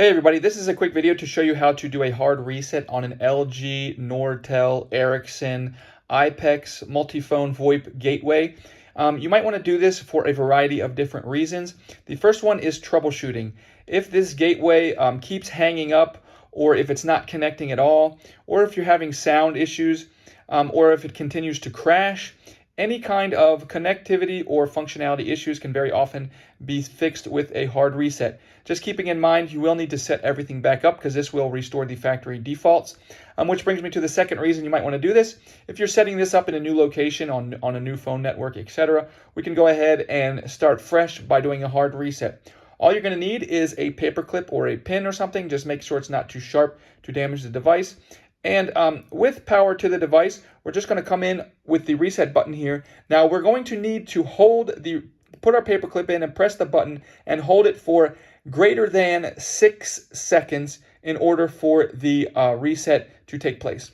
Hey everybody, this is a quick video to show you how to do a hard reset on an LG Nortel Ericsson iPECS multi-phone VoIP gateway. You might want to do this for a variety of different reasons. The first one is troubleshooting. If this gateway keeps hanging up, or if it's not connecting at all, or if you're having sound issues, or if it continues to crash, any kind of connectivity or functionality issues can very often be fixed with a hard reset. Just keeping in mind, you will need to set everything back up because this will restore the factory defaults. Which brings me to the second reason you might want to do this. If you're setting this up in a new location on a new phone network, etc., we can go ahead and start fresh by doing a hard reset. All you're going to need is a paper clip or a pin or something. Just make sure it's not too sharp to damage the device. And with power to the device, we're just going to come in with the reset button here. Now we're going to need to put our paper clip in and press the button and hold it for greater than 6 seconds in order for the reset to take place.